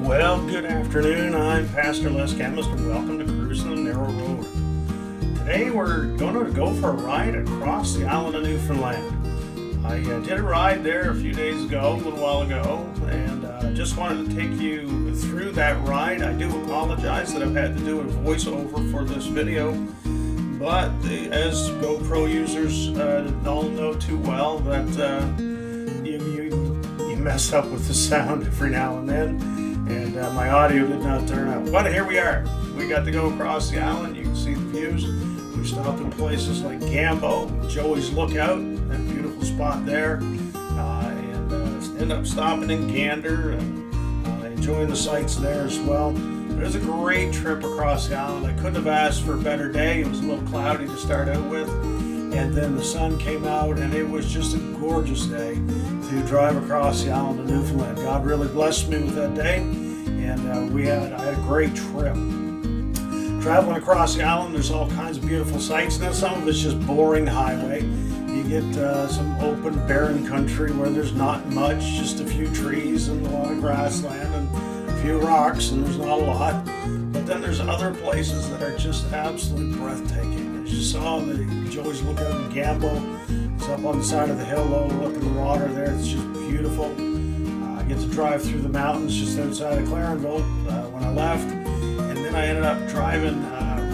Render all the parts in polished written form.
Well, good afternoon. I'm Pastor Les Chymist, and welcome to Cruisin the Narrow Road. Today we're going to go for a ride across the island of Newfoundland. I did a ride there a few days ago, a little while ago, and just wanted to take you through that ride. I do apologize that I've had to do a voiceover for this video, but as GoPro users all know too well that you mess up with the sound every now and then, and my audio did not turn out. But here we are. We got to go across the island. You can see the views. We stopped in places like Gambo, Joey's Lookout, that beautiful spot there, and ended up stopping in Gander and enjoying the sights there as well. It was a great trip across the island. I couldn't have asked for a better day. It was a little cloudy to start out with, and then the sun came out, and it was just a gorgeous day to drive across the island of Newfoundland. God really blessed me with that day, and I had a great trip. Traveling across the island, there's all kinds of beautiful sights. Now, some of it's just boring highway. You get some open, barren country where there's not much, just a few trees and a lot of grassland and a few rocks, and there's not a lot. But then there's other places that are just absolutely breathtaking. As you saw, the Joey's Lookout in Gambo. It's up on the side of the hill, overlooking the water there. It's just beautiful. I get to drive through the mountains just outside of Clarenville when I left. And then I ended up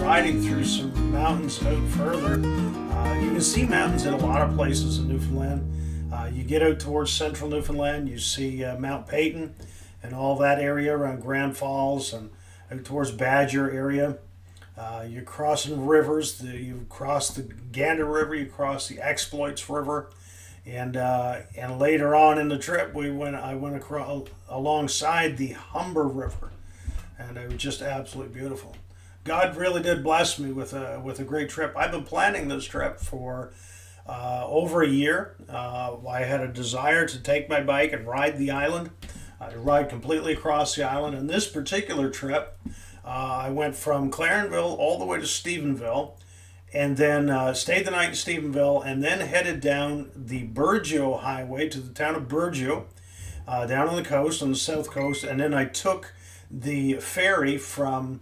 riding through some mountains out further. You can see mountains in a lot of places in Newfoundland. You get out towards central Newfoundland, you see Mount Peyton and all that area around Grand Falls, and out towards Badger area. You're crossing rivers. You cross the Gander River, you cross the Exploits River, and later on in the trip, I went across alongside the Humber River, and it was just absolutely beautiful. God really did bless me with a great trip. I've been planning this trip for over a year. I had a desire to take my bike and ride the island, ride completely across the island. And this particular trip, I went from Clarenville all the way to Stephenville, and then stayed the night in Stephenville, and then headed down the Burgeo Highway to the town of Burgeo, down on the coast, on the south coast, and then I took the ferry from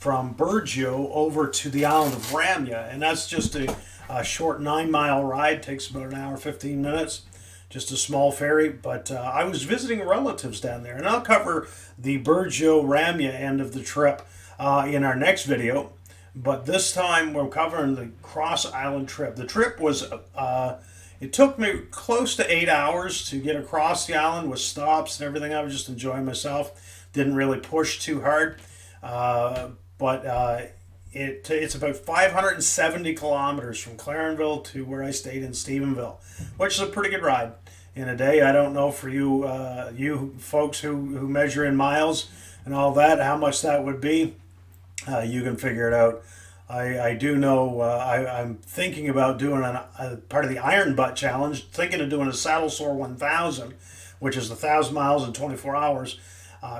Burgeo over to the island of Ramya, and that's just a short 9-mile ride. Takes about an hour 15 minutes, just a small ferry. But I was visiting relatives down there, and I'll cover the Burgeo Ramya end of the trip in our next video. But this time we're covering the cross island trip. The trip was it took me close to 8 hours to get across the island with stops and everything. I was just enjoying myself. Didn't really push too hard. But it's about 570 kilometers from Clarenville to where I stayed in Stephenville, which is a pretty good ride in a day. I don't know for you you folks who measure in miles and all that, how much that would be. You can figure it out. I do know I'm thinking about doing a part of the Iron Butt Challenge, thinking of doing a Saddle Sore 1000, which is 1,000 miles in 24 hours.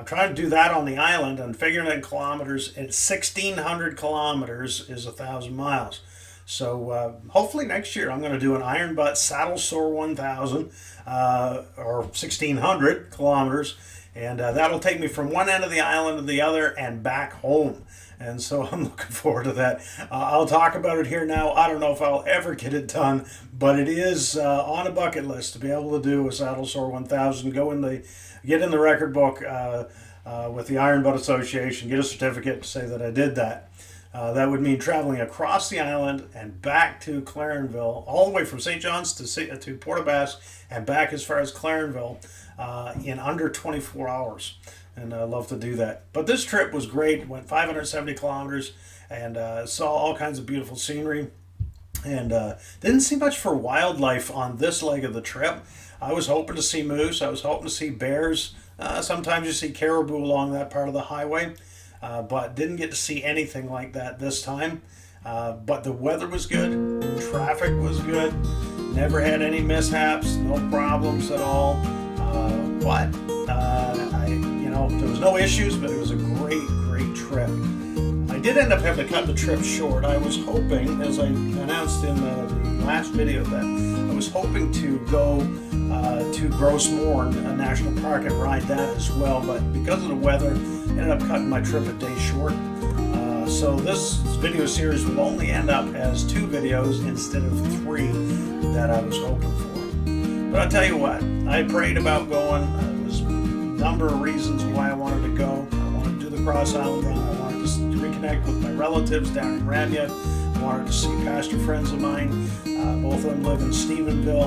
Trying to do that on the island and figuring it in kilometers. It's 1,600 kilometers is 1,000 miles. So hopefully next year I'm going to do an Iron Butt Saddle Sore 1000 or 1,600 kilometers, and that'll take me from one end of the island to the other and back home. And so I'm looking forward to that. I'll talk about it here now. I don't know if I'll ever get it done, but it is on a bucket list to be able to do a Saddle Sore 1000. Get in the record book with the Iron Butt Association. Get a certificate to say that I did that. That would mean traveling across the island and back to Clarenville, all the way from St. John's to Port aux Basques and back as far as Clarenville in under 24 hours. And I love to do that. But this trip was great. Went 570 kilometers and saw all kinds of beautiful scenery. And didn't see much for wildlife on this leg of the trip. I was hoping to see moose. I was hoping to see bears. Sometimes you see caribou along that part of the highway. But didn't get to see anything like that this time. But the weather was good. Traffic was good. Never had any mishaps. No problems at all. There was no issues, but it was a great trip. I did end up having to cut the trip short. I was hoping, as I announced in the last video, that I was hoping to go to Grossmorn National Park and ride that as well, but because of the weather, I ended up cutting my trip a day short. So this video series will only end up as 2 videos instead of 3 that I was hoping for. But I'll tell you what, I prayed about going. There was a number of reasons why I wanted to go. I wanted to do the Cross Island Run. I wanted to reconnect with my relatives down in Ramya. I wanted to see pastor friends of mine. Both of them live in Stephenville,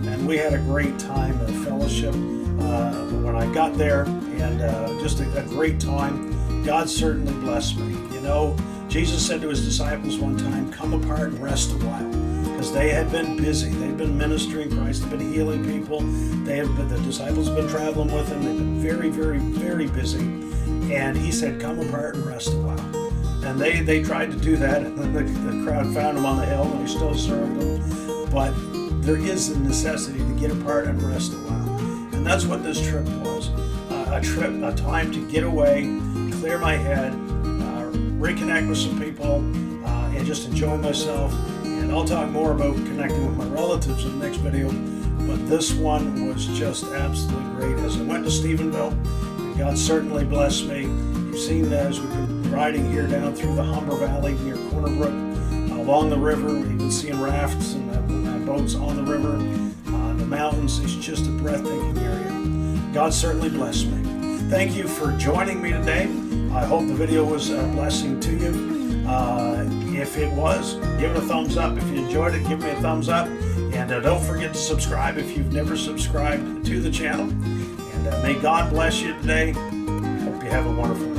and we had a great time of fellowship when I got there, and just a great time. God certainly blessed me. You know, Jesus said to his disciples one time, come apart and rest a while, because they had been busy. They'd been ministering Christ, they've been healing people. The disciples have been traveling with him. They've been very, very, very busy. And he said, come apart and rest a while. And they tried to do that, and then the crowd found them on the hill, and he still served them. But there is a necessity to get apart and rest a while. And that's what this trip was. A time to get away, clear my head, reconnect with some people, and just enjoy myself. And I'll talk more about connecting with my relatives in the next video. But this one was just absolutely great. As I went to Stephenville, and God certainly blessed me. You've seen that as we've been riding here down through the Humber Valley near Corner Brook, along the river. We've been seeing rafts and boats on the river, the mountains. It's just a breathtaking area. God certainly blessed me. Thank you for joining me today. I hope the video was a blessing to you. If it was, give it a thumbs up. If you enjoyed it, give me a thumbs up. And don't forget to subscribe if you've never subscribed to the channel. And may God bless you today. Hope you have a wonderful day.